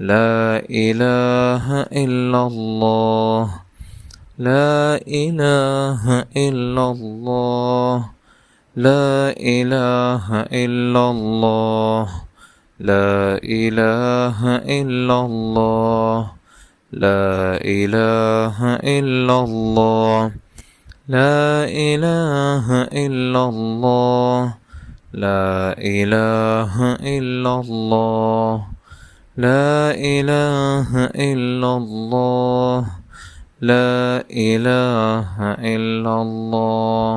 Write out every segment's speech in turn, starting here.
لا إله إلا الله لا إله إلا الله لا إله إلا الله لا إله إلا الله لا إله إلا الله لا إله إلا الله لا إله إلا الله لا إله إلا الله لا إله إلا الله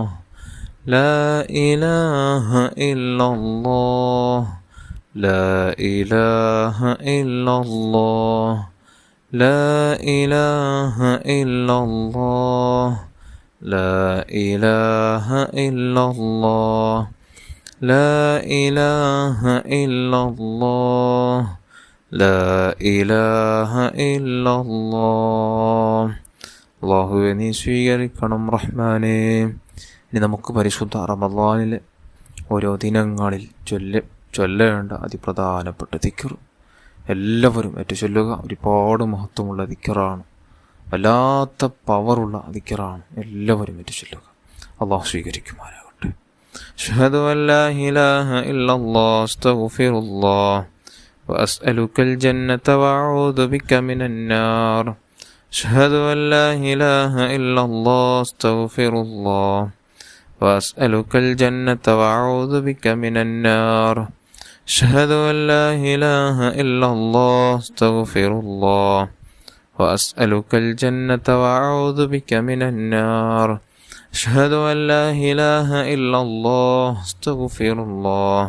لا إله إلا الله لا إله إلا الله لا إله إلا الله لا إله إلا الله لا إله إلا الله لا إله إلا الله അല്ലാഹുവേ നീ സ്വീകരിക്കണം റഹ്മാനേ. ഇനി നമുക്ക് പരിശുദ്ധ റമളാനിലെ ഓരോ ദിനങ്ങളിൽ ചൊല്ലേണ്ട അതിപ്രധാനപ്പെട്ട ദിക്ർ എല്ലാവരും ചൊല്ലുക. ഒരുപാട് മഹത്വമുള്ള ദിക്റാണ്, വല്ലാത്ത പവറുള്ള ദിക്റാണ്. എല്ലാവരും ചൊല്ലുക. അല്ലാഹു സ്വീകരിക്കുമാറാകട്ടെ. അഷ്ഹദു അല്ലാ ഇലാഹ ഇല്ലല്ലാഹ് അസ്തഗ്ഫിറുല്ലാഹ് വഅസ്അലുക്കൽ ജന്നത വഅഊദു ബിക മിനന്നാർ. أشهد أن لا إله إلا الله أستغفر الله وأسألك الجنة وأعوذ بك من النار. أشهد أن لا إله إلا الله أستغفر الله وأسألك الجنة وأعوذ بك من النار. أشهد أن لا إله إلا الله أستغفر الله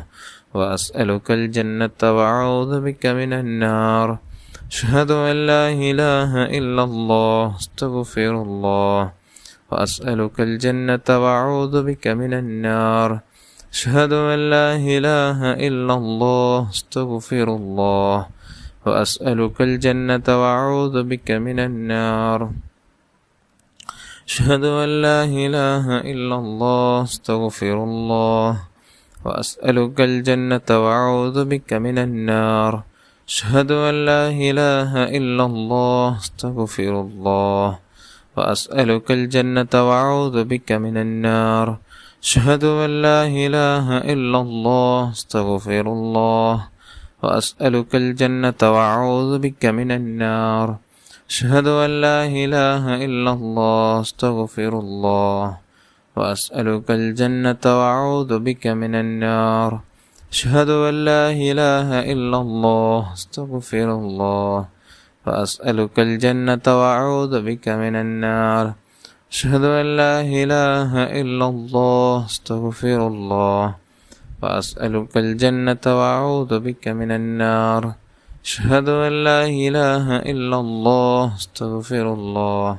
وأسألك الجنة وأعوذ بك من النار. أشهد أن لا إله إلا الله أستغفر الله وأسألك الجنة وأعوذ بك من النار. أشهد أن لا إله إلا الله أستغفر الله وأسألك الجنة وأعوذ بك من النار. أشهد أن لا إله إلا الله أستغفر الله وأسألك الجنة وأعوذ بك من النار. أشهد أن لا إله إلا الله أستغفر الله وأسألك الجنة وأعوذ بك من النار. أشهد أن لا إله إلا الله أستغفر الله وأسألك الجنة وأعوذ بك من النار. أشهد أن لا إله إلا الله أستغفر الله وأسألك الجنة وأعوذ بك من النار. أشهد أن لا إله إلا الله أستغفر الله وأسألك الجنة وأعوذ بك من النار. أشهد أن لا إله إلا الله أستغفر الله وأسألك الجنة وأعوذ بك من النار. أشهد أن لا إله إلا الله أستغفر الله وأسألك الجنة وأعوذ بك من النار. أشهد أن لا إله إلا الله أستغفر الله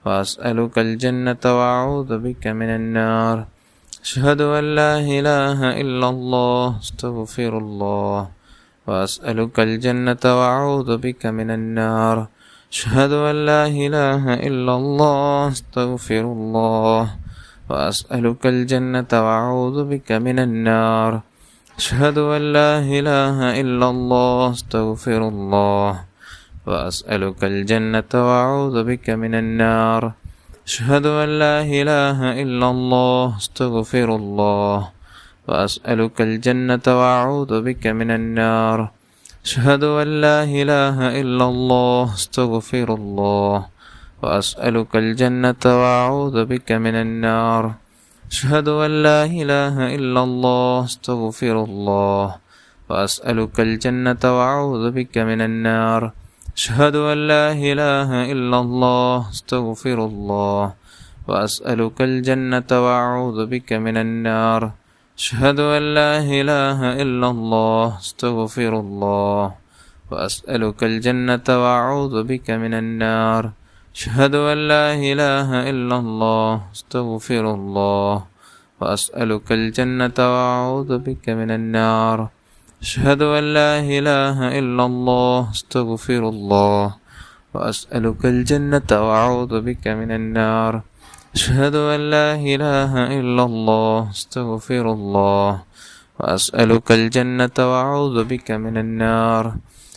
وأسألك الجنة وأعوذ بك من النار. أشهد أن لا إله إلا الله أستغفر الله وأسألك الجنة وأعوذ بك من النار. أشهد أن لا إله إلا الله أستغفر الله وأسألك الجنة وأعوذ بك من النار. أشهد أن لا إله إلا الله أستغفر الله وأسألك الجنة وأعوذ بك من النار. أشهد أن لا إله إلا الله أستغفر الله وأسألك الجنة وأعوذ بك من النار. أشهد أن لا إله إلا الله أستغفر الله وأسألك الجنة وأعوذ بك من النار. أشهد أن لا إله إلا الله أستغفر الله وأسألك الجنة وأعوذ بك من النار. أشهد أن لا إله إلا الله أستغفر الله وأسألك الجنة وأعوذ بك من النار. أشهد أن لا إله إلا الله أستغفر الله وأسألك الجنة وأعوذ بك من النار. أشهد أن لا إله إلا الله أستغفر الله وأسألك الجنة وأعوذ بك من النار. أشهد أن لا إله إلا الله أستغفر الله وأسألك الجنة وأعوذ بك من النار.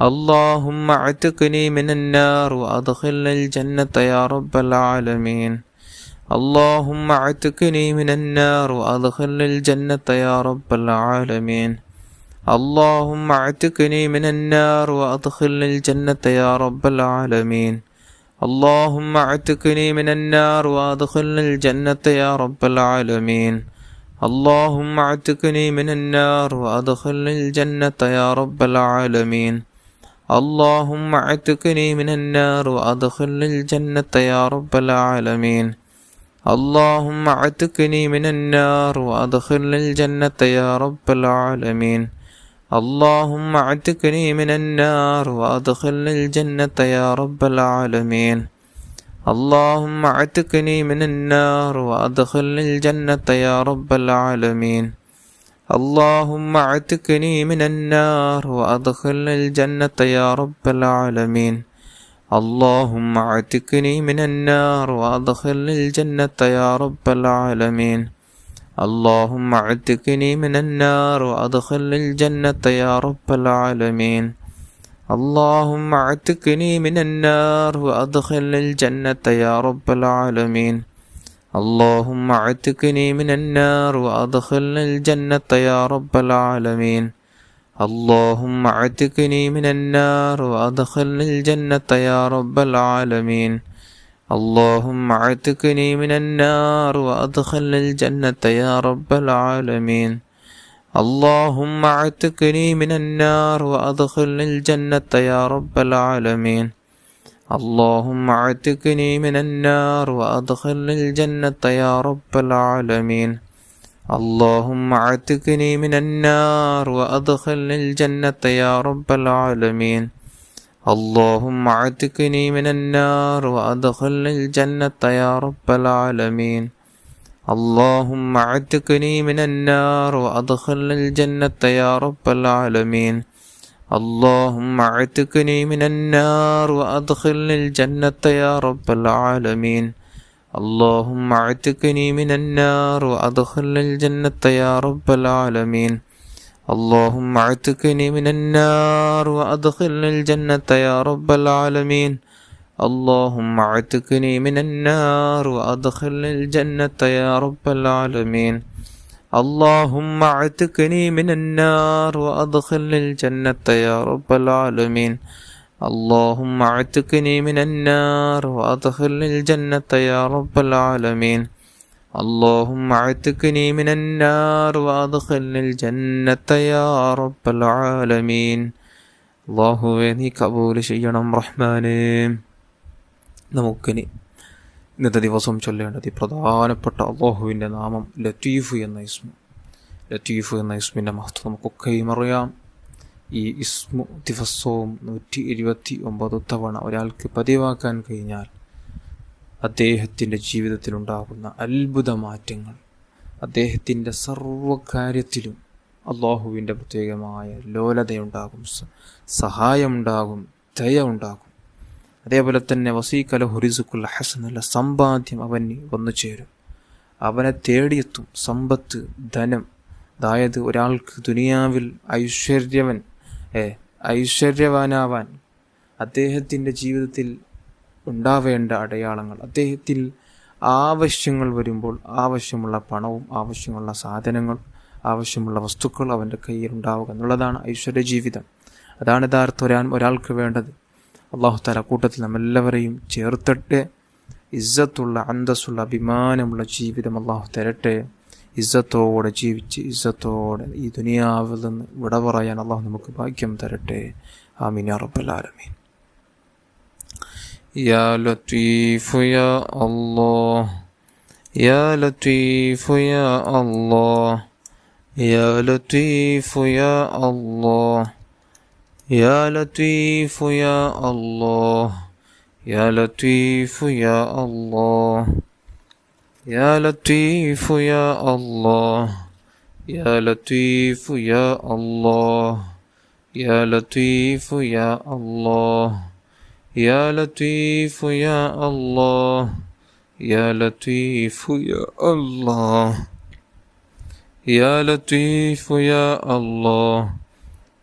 اللهم اعتقني من النار وأدخلني الجنة يا رب العالمين. اللهم اعتقني من النار وأدخلني الجنة يا رب العالمين. اللهم اعتقني من النار وأدخلني الجنة يا رب العالمين. اللهم اعتقني من النار وأدخلني الجنة يا رب العالمين. اللهم اعتقني من النار وأدخلني الجنة يا رب العالمين. اللهم اعتقني من النار وأدخلني الجنة يا رب العالمين. اللهم اعتقني من النار وأدخلني الجنة يا رب العالمين. اللهم اعتقني من النار وأدخلني الجنة يا رب العالمين. اللهم اعتقني من النار وأدخلني الجنة يا رب العالمين. اللهم اعتقني من النار وأدخلني الجنة يا رب العالمين. اللهم اعتقني من النار وأدخلني الجنة يا رب العالمين. اللهم اعتقني من النار وأدخلني الجنة يا رب العالمين. اللهم اعتقني من النار وأدخلني الجنة يا رب العالمين. اللهم اعتقني من النار وأدخلني الجنة يا رب العالمين. اللهم اعتقني من النار وأدخلني الجنة يا رب العالمين. اللهم اعتقني من النار وأدخلني الجنة يا رب العالمين. اللهم اعتقني من النار وأدخلني الجنة يا رب العالمين. اللهم اعتقني من النار وأدخلني الجنة يا رب العالمين. اللهم اعتقني من النار وأدخلني الجنة يا رب العالمين. اللهم اعتقني من النار وأدخلني الجنة يا رب العالمين. اللهم اعتقني من النار وأدخلني الجنة يا رب العالمين. اللهم اعتقني من النار وأدخلني الجنة يا رب العالمين. اللهم اعتقني من النار وأدخلني الجنة يا رب العالمين. اللهم اعتقني من النار وأدخلني الجنة يا رب العالمين. اللهم اعتقني من النار وأدخلني الجنة يا رب العالمين. اللهم اعتقني من النار وأدخلني الجنة يا رب العالمين. اللهم اعتقني من النار وأدخلني الجنة يا رب العالمين. اللهم اعتقني من النار وأدخلني الجنة يا رب العالمين. അല്ലാഹുവേ നീ കബൂൽ ചെയ്യണം റഹ്മാനേ. നമുക്കിനി ഇന്നത്തെ ദിവസം ചൊല്ലേണ്ടത് പ്രധാനപ്പെട്ട അല്ലാഹുവിൻ്റെ നാമം ലത്തീഫ് എന്ന ഇസ്മു. ലത്തീഫ് എന്ന ഇസ്മിൻ്റെ മഹത്വം നമുക്കൊക്കെയും അറിയാം. ഈ ഇസ്മു ദിവസവും 129 തവണ ഒരാൾക്ക് പതിവാക്കാൻ കഴിഞ്ഞാൽ അദ്ദേഹത്തിൻ്റെ ജീവിതത്തിലുണ്ടാകുന്ന അത്ഭുത മാറ്റങ്ങൾ, അദ്ദേഹത്തിൻ്റെ സർവ്വകാര്യത്തിലും അല്ലാഹുവിൻ്റെ പ്രത്യേകമായ ലോലതയുണ്ടാകും, സഹായമുണ്ടാകും, ദയ ഉണ്ടാകും. അതേപോലെ തന്നെ വസീഖലഹു റിസ്ഖുൽ ഹസൻ, നല്ല സമ്പാദ്യം അവന് വന്നു ചേരും, അവനെ തേടിയെത്തും. സമ്പത്ത്, ധനം, അതായത് ഒരാൾക്ക് ദുനിയാവിൽ ഐശ്വര്യവാനാവാൻ അദ്ദേഹത്തിൻ്റെ ജീവിതത്തിൽ ഉണ്ടാവേണ്ട അടയാളങ്ങൾ, അദ്ദേഹത്തിൽ ആവശ്യങ്ങൾ വരുമ്പോൾ ആവശ്യമുള്ള പണവും ആവശ്യമുള്ള സാധനങ്ങൾ, ആവശ്യമുള്ള വസ്തുക്കൾ അവൻ്റെ കയ്യിൽ ഉണ്ടാവുക എന്നുള്ളതാണ് ഐശ്വര്യ ജീവിതം. അതാണ് യഥാർത്ഥ ഒരാൾക്ക് വേണ്ടത്. അല്ലാഹു തആല കൂട്ടത്തിൽ നമ്മെല്ലാവരെയും ചേർത്തട്ടെ. ഇസ്സത്തുള്ള, അന്തസ്സുള്ള, അഭിമാനമുള്ള ജീവിതം അല്ലാഹു തരട്ടെ. ഇസ്സത്തോടെ ജീവിച്ച് ഇസ്സത്തോടെ ഈ ദുനിയാവിൽ നിന്ന് വിട പറയാൻ അല്ലാഹു നമുക്ക് ഭാഗ്യം തരട്ടെ. ആമീൻ യാ റബ്ബൽ ആലമീൻ. യാ ലത്തീഫ് യാ അല്ലാഹ്, യാ ലത്തീഫ് യാ അല്ലാഹ്, യാ ലത്തീഫ് യാ അല്ലാഹ്, യാ ലത്തീഫ് യാ അല്ലാഹ്, യാ ലത്തീഫ് യാ അല്ലാഹ്, യാ ലത്തീഫ് യാ അല്ലാഹ്, യാ ലത്തീഫ് യാ അല്ലാഹ്, യാ ലത്തീഫ് യാ അല്ലാഹ്, യാ ലത്തീഫ് യാ അല്ലാഹ്, യാ ലത്തീഫ് യാ അല്ലാഹ്, യാ ലത്തീഫ് യാ അല്ലാഹ്,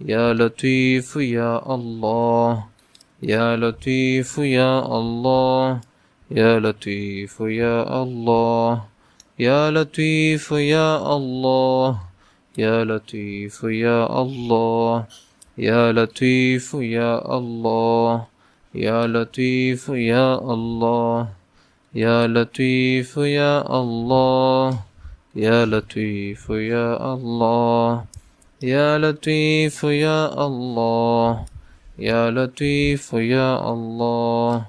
يا لطيف يا الله يا لطيف يا الله يا لطيف يا الله يا لطيف يا الله يا لطيف يا الله يا لطيف يا الله يا لطيف يا الله يا لطيف يا الله يا لطيف يا الله يا لطيف يا الله يا لطيف يا الله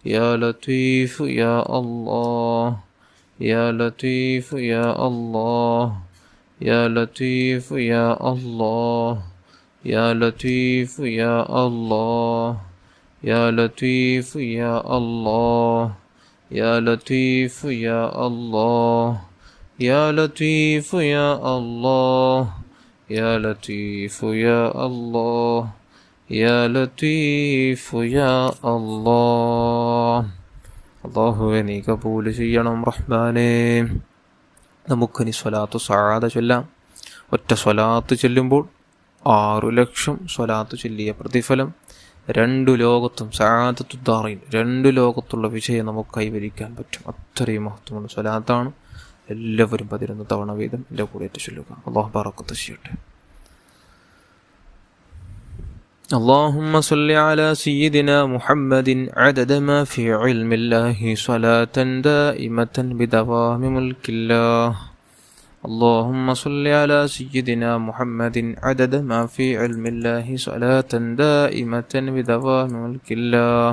يا لطيف يا الله يا لطيف يا الله يا لطيف يا الله يا لطيف يا الله يا لطيف يا الله يا لطيف يا الله يا لطيف يا الله يا لطيف يا الله يا لطيف يا الله. അല്ലാഹുവേ നീ കബൂൽ ചെയ്യണം റഹ്മാനേ. നമുക്കിനി സ്വലാത്തു സആദ ചൊല്ലാം. ഒറ്റ സ്വലാത്ത് ചൊല്ലുമ്പോൾ 6 ലക്ഷം സ്വലാത്ത് ചൊല്ലിയ പ്രതിഫലം 2 ലോകത്തും സആദത്തു ദാറൈൻ 2 ലോകത്തുള്ള വിജയം നമുക്ക് കൈവരിക്കാൻ പറ്റും. അത്രയും മഹത്വമുള്ള സ്വലാത്താണ്. എല്ലാവരും 11 തവണ വീതം എൻ്റെ കൂടെ ചൊല്ലുക. അല്ലാഹു ബറക്കത്ത് ചെയ്യട്ടെ. اللهم صل على سيدنا محمد عدد ما في علم الله صلاة دائمة بدوام ملك الله. اللهم صل على سيدنا محمد عدد ما في علم الله صلاة دائمة بدوام ملك الله.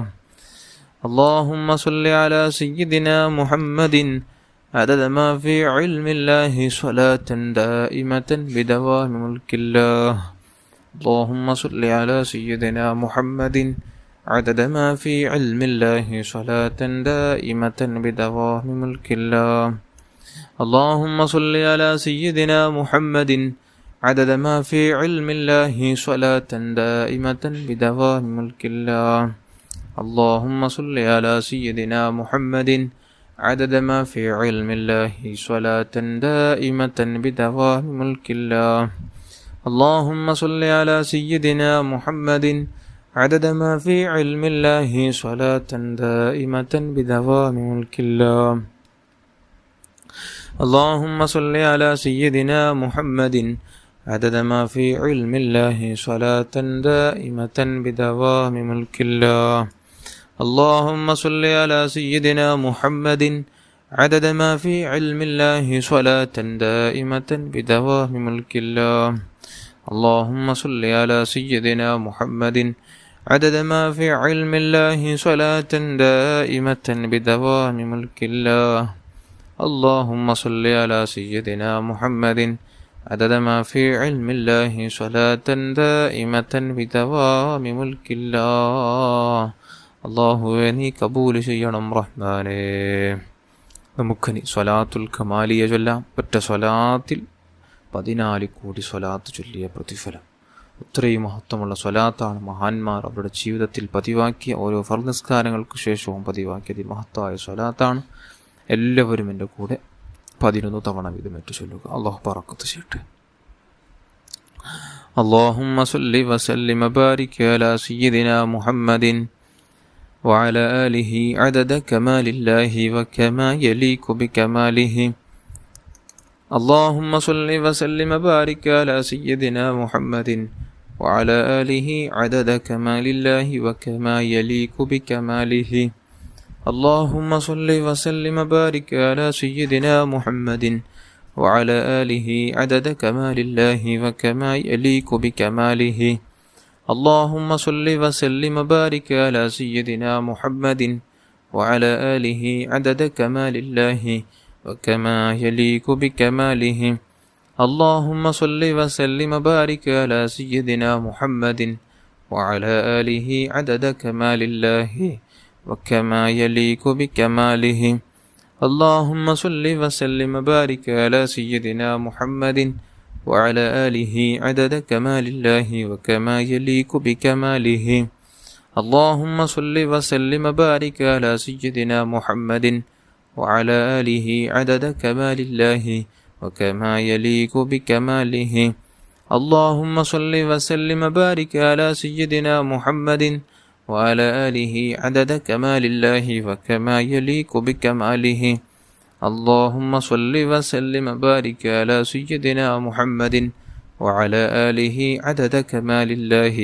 اللهم صل على سيدنا محمد عدد ما في علم الله صلاة دائمة بدوام ملك الله. اللهم صل على سيدنا محمد عدد ما في علم الله صلاة دائمة بدوام ملك الله. اللهم صل على سيدنا محمد عدد ما في علم الله صلاة دائمة بدوام ملك الله. اللهم صل على سيدنا محمد عدد ما في علم الله صلاة دائمة بدوام ملك الله. اللهم صل على سيدنا محمد عدد ما في علم الله صلاة دائمة بدوام ملك الله. اللهم صل على سيدنا محمد عدد ما في علم الله صلاة دائمة بدوام ملك الله. اللهم صل على سيدنا محمد عدد ما في علم الله صلاة دائمة بدوام ملك الله. اللهم صل على سيدنا محمد عدد ما في علم الله صلاة دائمة بدوام ملك الله. اللهم صل على سيدنا محمد عدد ما في علم الله صلاة دائمة بدوام ملك الله. അല്ലാഹുവേ നീ കബൂൽ ചെയ്യണം റഹ്മാനേ. നമുക്കിനി സ്വലാത്തുൽ കമാലിയ ചൊല്ലാം. ഒറ്റ സ്വലാത്തിൽ 14 കോടി സ്വലാത്ത് ചൊല്ലിയ പ്രതിഫലം. ഇത്രയും മഹത്വമുള്ള സ്വലാത്താണ് മഹാന്മാർ അവരുടെ ജീവിതത്തിൽ പതിവാക്കിയ ഓരോ ഫർദ് നിസ്കാരങ്ങൾക്ക് ശേഷവും പതിവാക്കിയത്. മഹത്തായ സ്വലാത്താണ്. എല്ലാവരും എൻ്റെ കൂടെ 11 തവണ വീതം ഏറ്റു ചൊല്ലുക. അല്ലാഹു ബറക്കത്ത് ചെയ്യട്ടെ. اللهم صل وسلم وبارك على سيدنا محمد وعلى آله عدد كمال الله وكما يليق بكماله. اللهم صل وسلم وبارك على سيدنا محمد وعلى آله عدد كمال الله وكما يليق بكماله. اللهم صل وسلم وبارك على سيدنا محمد وعلى آله عدد كمال الله وكما يليق بكماله. اللهم صل وسلم وبارك على سيدنا محمد وعلى آله عدد كمال الله وكما يليق بكماله. اللهم صل وسلم وبارك على سيدنا محمد وعلى آله عدد كمال الله وكما يليق بكماله. اللهم صل وسلم وبارك على سيدنا محمد وعلى آله عدد كمال الله وكما يليق بكماله. اللهم صل وسلم وبارك على سيدنا محمد وعلى آله عدد كمال الله وكما يليق بكماله. اللهم صل وسلم وبارك على سيدنا محمد وعلى آله عدد كمال الله وكما يليق بكماله. اللهم صل وسلم وبارك على سيدنا محمد وعلى آله عدد كمال الله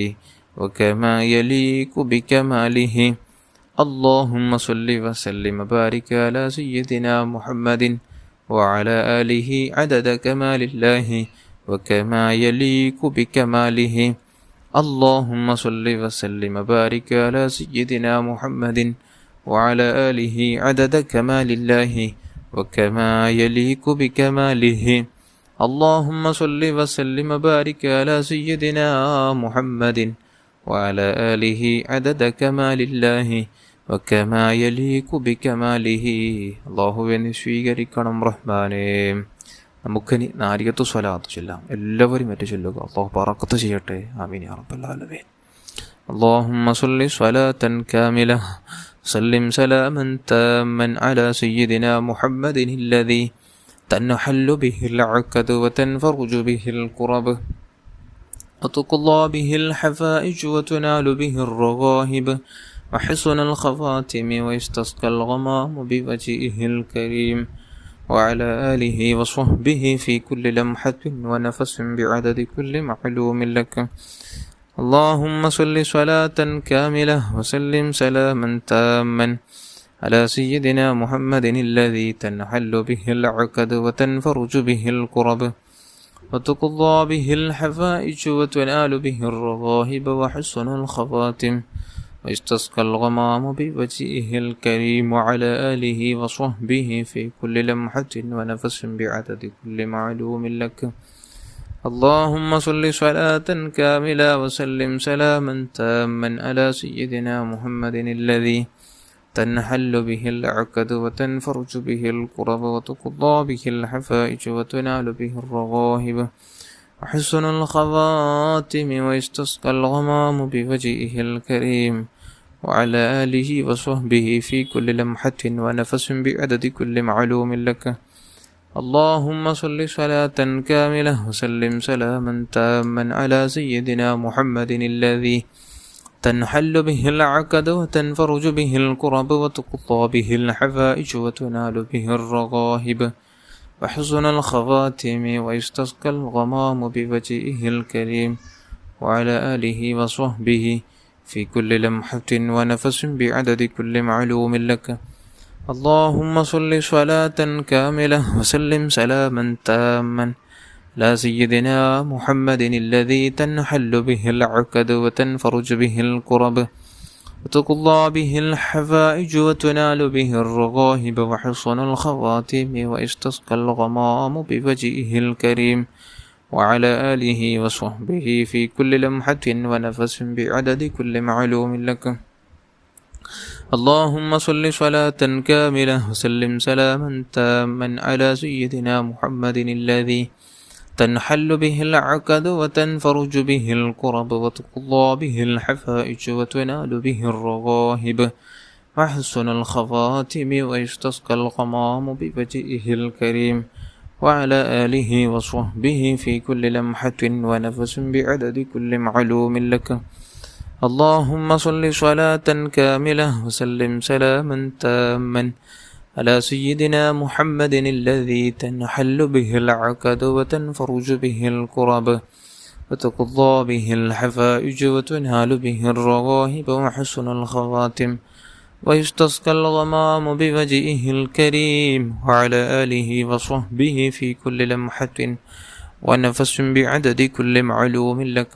وكما يليق بكماله. اللهم صل وسلم وبارك على سيدنا محمد وعلى آله عدد كمال الله وكما يليق بكماله. اللهم صل وسلم وبارك على سيدنا محمد وعلى آله عدد كمال الله وكما يليق بكماله. اللهم صل وسلم وبارك على سيدنا محمد وعلى آله عدد كمال الله وكما يليق بكماله. അല്ലാഹുവേ സ്വീകരിക്കണം റഹ്മാനേ. നമുക്കിനി നാരിയത്തു സ്വലാത്ത് ചൊല്ലാം. എല്ലാവരും മറ്റു ചൊല്ലുക. അല്ലാഹു ബറക്കത്ത് ചെയ്യട്ടെ. ആമീൻ യാ റബ്ബൽ ആലമീൻ. اللهم صل صلاة كاملة سلم سلاما تاما على سيدنا محمد الذي تنحل به العقد وتنفرج به الكرب وتقضى به الحفائج وتنال به الرغائب وحسن الخواتم ويستسقى الغمام بوجهه الكريم وعلى آله وصحبه في كل لمحة ونفس بعدد كل معلوم لك. اللهم صل صلاة كاملة وسلم سلاما تاما على سيدنا محمد الذي تنحل به العقد وتنفرج به الكرب وتقضى به الحفائج وتنال به الرغائب وحسن الخواتم ويستسقى الغمام بوجهه الكريم وعلى آله وصحبه في كل لمحة ونفس بعدد كل معلوم لك. اللهم صل صلاة كاملة وسلم سلاما تاما على سيدنا محمد الذي تنحل به العقد وتنفرج به الكرب وتقضى به الحفائج وتنال به الرغائب وحسن الخواتم ويستسقى الغمام بوجهه الكريم وعلى آله وصحبه في كل لمحة ونفس بعدد كل معلوم لك. اللهم صل صلاة كاملة وسلم سلاما تاما على سيدنا محمد الذي تنحل به العقد وتنفرج به الكرب وتقضى به الحفائج وتنال به الرغائب وحسن الخواتم ويستسقى الغمام بوجهه الكريم وعلى آله وصحبه في كل لمحة ونفس بعدد كل معلوم لك. اللهم صل صلاة كاملة وسلم سلاما تاما على سيدنا محمد الذي تنحل به العقد وتنفرج به الكرب وتقضى به الحفائج وتنال به الرغائب وحسن الخواتم ويستسقى الغمام بوجهه الكريم وعلى آله وصحبه في كل لمحة ونفس بعدد كل معلوم لك. اللهم صل صلاة كاملة وسلم سلاما تاما على سيدنا محمد الذي تنحل به العقد وتنفرج به الكرب وتقضى به الحفائج وتنال به الرغائب وحسن الخواتم ويستسقى الغمام بوجهه الكريم وعلى آله وصحبه في كل لمحة ونفس بعدد كل معلوم لك. اللهم صل صلاة كاملة وسلم سلاما تاما على سيدنا محمد الذي تنحل به العقد وتنفرج به الكرب وتقضى به الحفائج وتنال به الرغائب وحسن الخواتم ويستسقى الغمام بوجهه الكريم وعلى آله وصحبه في كل لمحة ونفس بعدد كل معلوم لك.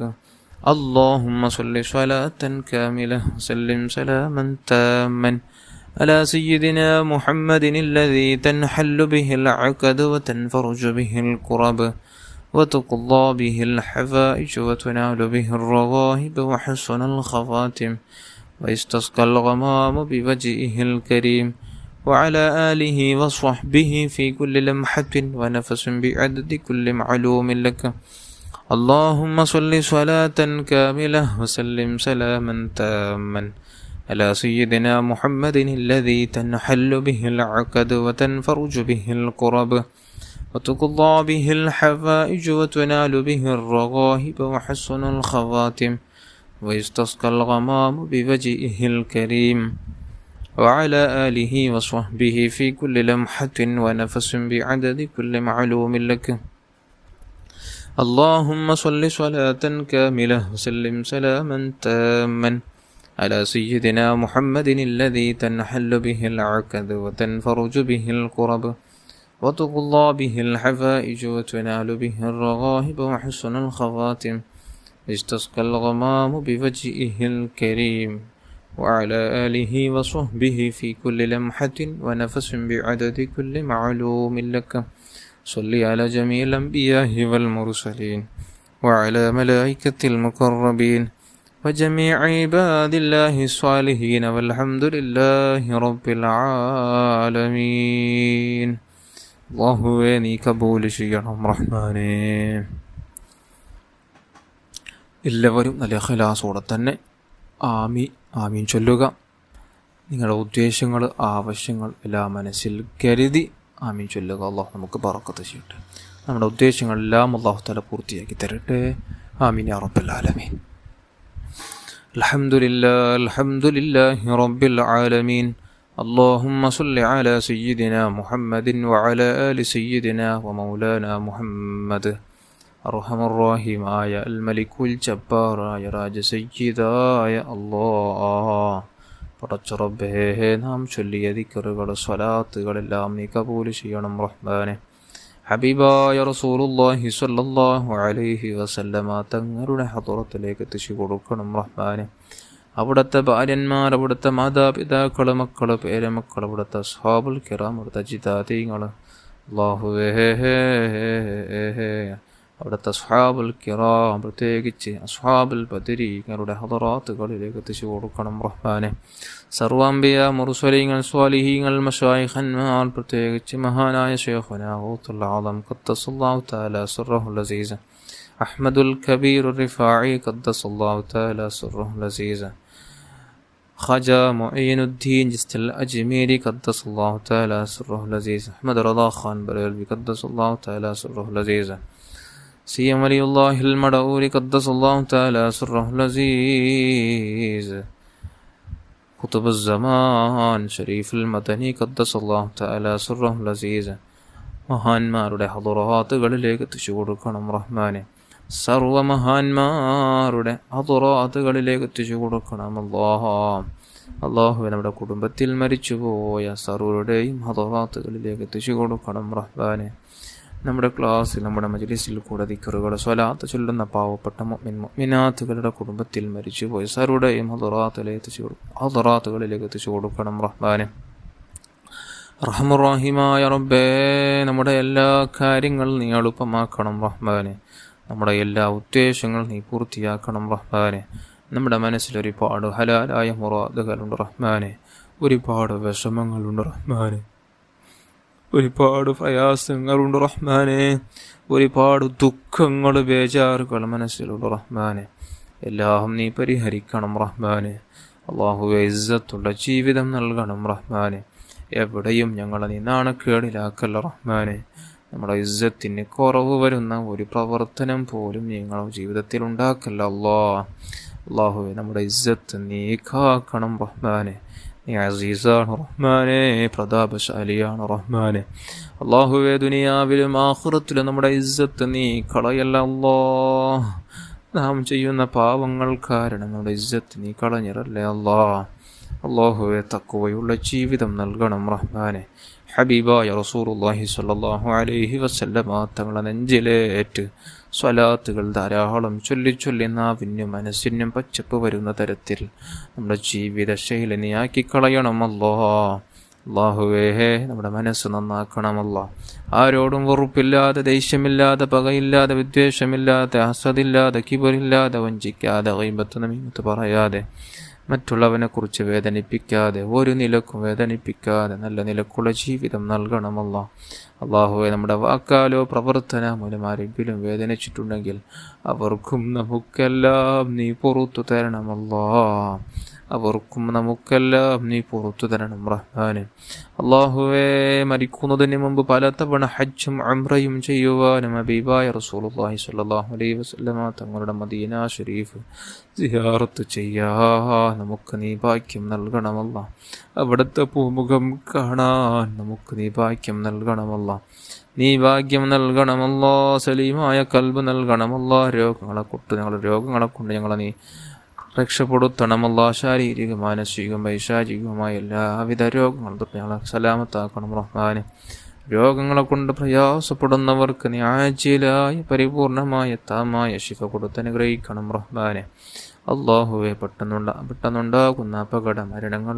اللهم صل صلاة كاملة وسلم سلاما تاما على سيدنا محمد الذي تنحل به العقد وتنفرج به الكرب وتقضى به الحفائج وتنال به الرغائب وحسن الخواتم ويستسقى الغمام بوجهه الكريم وعلى آله وصحبه في كل لمحة ونفس بعدد كل معلوم لك. اللهم صل صلاة كاملة وسلم سلاما تاما على سيدنا محمد الذي تنحل به العقد وتنفرج به الكرب وتقضى به الحوائج وتنال به الرغائب وحسن الخواتم ويستسقى الغمام بوجهه الكريم وعلى آله وصحبه في كل لمحة ونفس بعدد كل معلوم لك. اللهم صل صلاة كاملة وسلم سلاما تاما على سيدنا محمد الذي تنحل به العقد وتنفرج به الكرب وتقضى به الحوائج وتنال به الرغائب وحسن الخواتم استسقى الغمام بوجهه الكريم وعلى آله وصحبه في كل لمحة ونفس بعدد كل معلوم لك. صل على جميع الأنبياء والمرسلين وعلى ملائكة المقربين وجميع عباد الله الصالحين والحمد لله رب العالمين. അല്ലാഹുവേ നീ കബൂൽ ചെയ്യണം റഹ്മാനേ. എല്ലാവരും നല്ല ഇഖ്ലാസോടെ തന്നെ ആമീൻ ചൊല്ലുക. നിങ്ങളുടെ ഉദ്ദേശങ്ങൾ ആവശ്യങ്ങൾ എല്ലാം മനസ്സിൽ കരുതി ആമീൻ ചൊല്ലുക. അള്ളാഹു നമുക്ക് ബറക്കത്ത് ചെയ്യട്ടെ. നമ്മുടെ ഉദ്ദേശങ്ങളെല്ലാം അള്ളാഹു തആല പൂർത്തിയാക്കി തരട്ടെ. ആമീൻ യാ റബ്ബൽ ആലമീൻ. അൽഹംദുലില്ലാഹി റബ്ബിൽ ആലമീൻ. اللهم صل على سيدنا محمد وعلى آل سيدنا ومولانا محمد. أرحم الراحمين يا الملك الجبار يا راج سيداയ അല്ലാഹ്. പടച്ച റബ്ബേ, നാം ചൊല്ലിയ ദിക്റുകൾ സ്വലാത്തുകളെല്ലാം നീ കബൂൽ ചെയ്യണം റഹ്മാനെ. ഹബീബായ റസൂലുള്ളാഹി സ്വല്ലല്ലാഹു അലൈഹി വസല്ലമ തങ്ങളുടെ ഹദറത്തിലേക്ക് എത്തിച്ചു കൊടുക്കണം റഹ്മാനെ. അവിടുത്തെ ഭാര്യന്മാർ, അവിടുത്തെ മാതാപിതാക്കൾ, മക്കൾ, പേരമക്കൾ, അവിടുത്തെ അസ്ഹാബുൽ കിറാം, അവിടുത്തെ ജിദാതീങ്ങൾ, അല്ലാഹുവേ അവിടുത്തെ അസ്ഹാബുൽ കിറാം, പ്രത്യേകിച്ച് അസ്ഹാബുൽ ബദരീങ്ങളുടെ ഹദറാത്തുകളിലേക്ക് എത്തിച്ചു കൊടുക്കണം റഹ്മാനെ. സർവ്വാംബിയ മുർസലീങ്ങൾ, സ്വാലിഹീങ്ങൾ, മശായിഖന്മാർ, പ്രത്യേകിച്ച് മഹാനായ ശൈഖുനാ ഗൗസുൽ ആദം ഖദ്ദസല്ലാഹു തആല സിർറഹുൽ അസീസ് അഹ്മദുൽ കബീർ റിഫാഇ ഖദ്ദസല്ലാഹു തആല സിർറഹുൽ അസീസ് ഖാജ മുഈനുദ്ദീൻ ജിസ്തൽ അജ്മീരി ഖദ്ദസല്ലാഹു തആല സിർറഹുൽ അസീസ് അഹ്മദ് റളാ ഖാൻ ബറേൽവി ഖദ്ദസല്ലാഹു തആല സിർറഹുൽ അസീസ് سيم ولي الله المدعور قدس الله تعالى سره العزيز قطب الزمان شريف المدني قدس الله تعالى سره العزيز മഹാന്മാരുടെ ഹദറാത്തുകളിലേക്ക് എത്തിച്ചു കൊടുക്കണം റഹ്മാനെ. സർവ മഹാന്മാരുടെ ഹദറാത്തുകളിലേക്ക് എത്തിച്ചു കൊടുക്കണം അല്ലാഹുവേ. നമ്മുടെ കുടുംബത്തിൽ മരിച്ചുപോയ സർവരുടെയും ഹദറാത്തുകളിലേക്ക് എത്തിച്ചു കൊടുക്കണം റഹ്മാനെ. നമ്മുടെ ക്ലാസ്സിൽ, നമ്മുടെ മജ്ലിസിൽ കൂടെ ദിക്റുകൾ സ്വലാത്ത് ചൊല്ലുന്ന പാവപ്പെട്ട മുഅ്മിനാത്തുകളുടെ കുടുംബത്തിൽ മരിച്ചുപോയ സർവരുടെയും ഹദറാത്തുകളിലേക്ക് എത്തിച്ചു കൊടുക്കണം റഹ്മാനെ. റഹ്മാനിയായ റബ്ബേ, നമ്മുടെ എല്ലാ കാര്യങ്ങളും നീ എളുപ്പമാക്കണം റഹ്മാനെ. നമ്മുടെ എല്ലാ ഉദ്ദേശങ്ങളും നീ പൂർത്തിയാക്കണം റഹ്മാനെ. നമ്മുടെ മനസ്സിൽ ഒരുപാട് ഹലാലായ മുറാദുകളുണ്ട് റഹ്മാനെ. ഒരുപാട് വിഷമങ്ങളുണ്ട് റഹ്മാനെ. ഒരുപാട് പ്രയാസങ്ങളുണ്ട് റഹ്മാനെ. ഒരുപാട് ദുഃഖങ്ങൾ, ബേജാറുകൾ മനസ്സിലുള്ള റഹ്മാനെ. എല്ലാം നീ പരിഹരിക്കണം റഹ്മാനെ. അല്ലാഹുവേ, ഇസ്സത്തുള്ള ജീവിതം നൽകണം റഹ്മാനെ. എവിടെയും ഞങ്ങളെ നീ നാണക്കേടിലാക്കല്ല റഹ്മാനെ. നമ്മുടെ ഇസ്സത്തിന് കുറവ് വരുന്ന ഒരു പ്രവർത്തനം പോലും ഞങ്ങളുടെ ജീവിതത്തിൽ ഉണ്ടാക്കല്ല അല്ലാഹുവേ. നമ്മുടെ ഇസ്സത്ത് നീ കാക്കണം റഹ്മാനെ. നീ അസീസാണ് റഹ്മാനെ, പ്രതാപശാലിയാണ് റഹ്മാനെ. അല്ലാഹുവേ, ദുനിയാവിലും ആഖിറത്തിലും നമ്മുടെ ഇസ്സത്ത് നീ കളയല്ല അല്ലാഹ്. നാം ചെയ്യുന്ന പാവങ്ങൾ കാരണം നമ്മുടെ ഇസ്സത്ത് നീ കളഞ്ഞിരല്ലേ അല്ലാഹുവേ. തഖ്വയുള്ള ജീവിതം നൽകണം റഹ്മാനെ. ഹബീബായ റസൂലുള്ളാഹി സ്വല്ലല്ലാഹു അലൈഹി വസല്ലമ തങ്ങളെ നെഞ്ചിലേറ്റ് സ്വലാത്തുകൾ ധാരാളം ചൊല്ലി നാവിനും മനസ്സിനും പച്ചപ്പ് വരുന്ന തരത്തിൽ നമ്മുടെ ജീവിത ശൈലി നീ ആക്കിക്കളയണം അല്ലാഹുവേ. നമ്മുടെ മനസ്സ് നന്നാക്കണമല്ല. ആരോടും വെറുപ്പില്ലാതെ, ദേഷ്യമില്ലാതെ, പകയില്ലാതെ, വിദ്വേഷമില്ലാതെ, ഹസദില്ലാതെ, കിബറില്ലാതെ, വഞ്ചിക്കാതെ, ഗീബത്ത് നമീമത്ത് പറയാതെ, മറ്റുള്ളവനെ കുറിച്ച് വേദനിപ്പിക്കാതെ, ഒരു നിലക്കും വേദനിപ്പിക്കാതെ നല്ല നിലക്കുള്ള ജീവിതം നൽകണമല്ല അല്ലാഹുവേ. നമ്മുടെ വാക്കാലോ പ്രവർത്തന മൂലം ആരെങ്കിലും വേദനിച്ചിട്ടുണ്ടെങ്കിൽ അവർക്കും നമുക്കെല്ലാം നീ പുറത്തു തരണമല്ല അവർക്കും നമുക്കെല്ലാം നീ പുറത്തു തരണം റഹ്മാനെ. അല്ലാഹുവേ, മരിക്കുന്നതിന് മുമ്പ് പലതവണ ഹജ്ജും ഉംറയും ചെയ്യുവാനും ഹബീബായ റസൂലുള്ളാഹി സ്വല്ലല്ലാഹു അലൈഹി വസല്ലമ തങ്ങളുടെ മദീന ശരീഫ് സിയാറത്ത് ചെയ്യാൻ നമുക്ക് നീ ഭാഗ്യം നൽകണമല്ല. അവിടുത്തെ പൂമുഖം കാണാൻ നമുക്ക് നീ ഭാഗ്യം നൽകണമല്ല. നീ ഭാഗ്യം നൽകണമല്ല. സലീമായ കൽബ് നൽകണമല്ല. ഞങ്ങളുടെ രോഗങ്ങളെ കൊണ്ട് ഞങ്ങളെ നീ രക്ഷപ്പെടുത്തണമല്ല. ശാരീരിക മാനസിക വൈശാചികമായ എല്ലാവിധ രോഗങ്ങളും തൊട്ട് ഞങ്ങളെ സലാമത്താക്കണം റഹ്മാനെ. രോഗങ്ങളെ കൊണ്ട് പ്രയാസപ്പെടുന്നവർക്ക് നീ ആജിലായ പരിപൂർണമായ താമായ ശിഫ കൊടുത്ത് അനുഗ്രഹിക്കണം റഹ്മാനെ. അല്ലാഹുവേ, പെട്ടെന്നുണ്ടാകുന്ന അപകട മരണങ്ങൾ,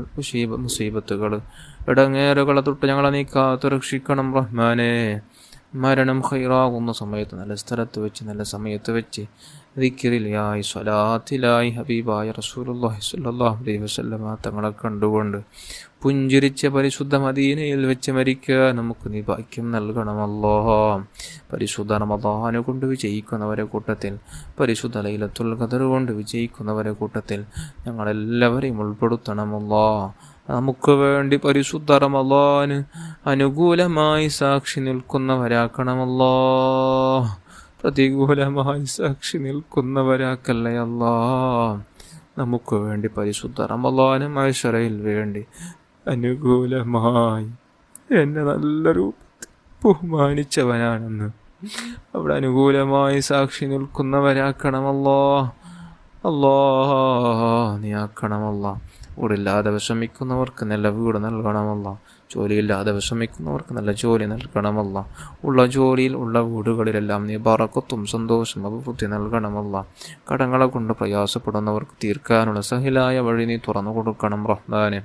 മുസീബത്തുകൾ, ഇടങ്ങേറുകളെ തൊട്ട് ഞങ്ങളെ നീ കാത്തു രക്ഷിക്കണം റഹ്മാനെ. മരണം ഖൈറാകുന്ന സമയത്ത്, നല്ല സ്ഥലത്ത് വെച്ച്, നല്ല സമയത്ത് വെച്ച്, ദിക്റിലായി സ്വലാത്തിലായി ഹബീബായ റസൂലുള്ളാഹി സ്വല്ലല്ലാഹു അലൈഹി വസല്ലമ തങ്ങളെ കണ്ടുകൊണ്ട് പുഞ്ചിരിച്ച പരിശുദ്ധ മദീനയിൽ വെച്ച് മരിക്കാൻ നമുക്ക് നീ ഭാഗ്യം നൽകണമല്ലോ. പരിശുദ്ധ റമദാൻ കൊണ്ട് വിജയിക്കുന്നവരെ കൂട്ടത്തിൽ, പരിശുദ്ധ ലൈലത്തുൽ ഖദർ കൊണ്ട് വിജയിക്കുന്നവരെ കൂട്ടത്തിൽ ഞങ്ങളെല്ലാവരെയും ഉൾപ്പെടുത്തണമല്ലോ. നമുക്ക് വേണ്ടി പരിശുദ്ധ റമദാന് അനുകൂലമായി സാക്ഷി നിൽക്കുന്നവരാക്കണമല്ലോ. പ്രതികൂലമായി സാക്ഷി നിൽക്കുന്നവരാക്കല്ലേ അല്ലാ. നമുക്ക് വേണ്ടി പരിശുദ്ധ റമദാന് മഅ്ശറയിൽ വേണ്ടി അനുകൂലമായി എന്നെ നല്ല രൂപത്തിൽ ബഹുമാനിച്ചവനാണെന്ന് അവിടെ അനുകൂലമായി സാക്ഷി നിൽക്കുന്നവരാക്കണമല്ലോ. അല്ലാ, നീ ആക്കണമല്ല. വീടില്ലാതെ വിഷമിക്കുന്നവർക്ക് നല്ല വീട് നൽകണമല്ല. ജോലിയില്ലാതെ വിഷമിക്കുന്നവർക്ക് നല്ല ജോലി നൽകണമല്ല. ഉള്ള ജോലിയിൽ, ഉള്ള വീടുകളിലെല്ലാം നീ ബറക്കത്തും സന്തോഷം അഭിവൃദ്ധി നൽകണമല്ല. കടങ്ങളെ കൊണ്ട് പ്രയാസപ്പെടുന്നവർക്ക് തീർക്കാനുള്ള സഹിലായ വഴി നീ തുറന്നു കൊടുക്കണം റഹ്മാനെ.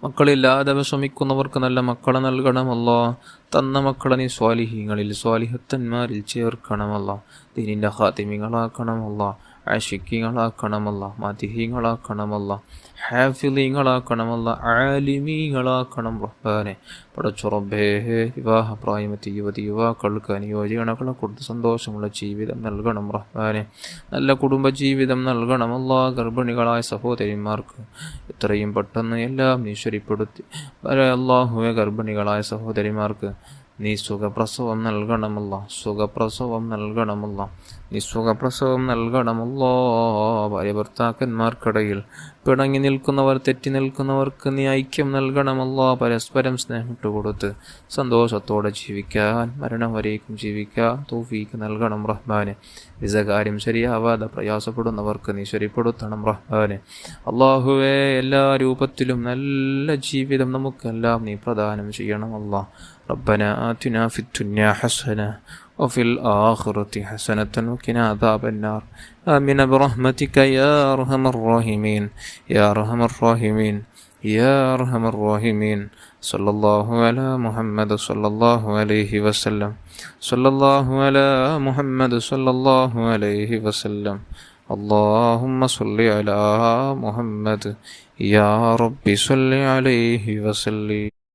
മക്കളില്ലാതെ വിഷമിക്കുന്നവർക്ക് നല്ല മക്കളെ നൽകണമല്ല. തന്ന മക്കളെ നീ സ്വാലിഹീങ്ങളിൽ, സ്വാലിഹത്തന്മാരിൽ ചേർക്കണമല്ല. ദീനിന്റെ ഖാതിമികളാക്കണമല്ല. ആശിക്കികളാക്കണമല്ല. മതിഹികളാക്കണമല്ല. ഹാഫിളീങ്ങളാക്കണമല്ല. ആലിമീങ്ങളാക്കണം റഹ്മാനെ. പടച്ചു റബ്ബേ, വിവാഹപ്രായമെത്തിയ യുവതി യുവാക്കൾക്ക് അനുയോജ്യകളെ കൊടുത്ത് സന്തോഷമുള്ള ജീവിതം നൽകണം റഹ്മാനെ. നല്ല കുടുംബജീവിതം നൽകണമല്ല. ഗർഭിണികളായ സഹോദരിമാർക്ക് എത്രയും പെട്ടെന്ന് എല്ലാം നീ ശരിപ്പെടുത്തി അല്ലാഹുവേ. ഗർഭിണികളായ സഹോദരിമാർക്ക് നീ സുഖപ്രസവം നൽകണമല്ല. സുഖപ്രസവം നൽകണമല്ല. നീ സുഖപ്രസവം നൽകണമല്ലോ. ഭാര്യ ഭർത്താക്കന്മാർക്കിടയിൽ പിണങ്ങി നിൽക്കുന്നവർ, തെറ്റി നിൽക്കുന്നവർക്ക് നീ ഐക്യം നൽകണമല്ലോ. പരസ്പരം സ്നേഹിട്ട് കൊടുത്ത് സന്തോഷത്തോടെ ജീവിക്കാൻ, മരണം വരേക്കും ജീവിക്കാൻ തൗഫീക്ക് നൽകണം റഹ്മാനെ. വിസകാര്യം ശരിയാവാതെ പ്രയാസപ്പെടുന്നവർക്ക് നീ ശരിപ്പെടുത്തണം റഹ്മാനെ. അല്ലാഹുവേ, എല്ലാ രൂപത്തിലും നല്ല ജീവിതം നമുക്കെല്ലാം നീ പ്രദാനം ചെയ്യണം അല്ലാ. ربنا آتنا في الدنيا حسنة وفي الآخرة حسنة وقنا عذاب النار. آمين برحمتك يا أرحم الراحمين يا أرحم الراحمين يا أرحم الراحمين. صلى الله على محمد صلى الله عليه وسلم. صلى الله على محمد صلى الله عليه وسلم. اللهم صل على محمد يا رب صل عليه وسلم.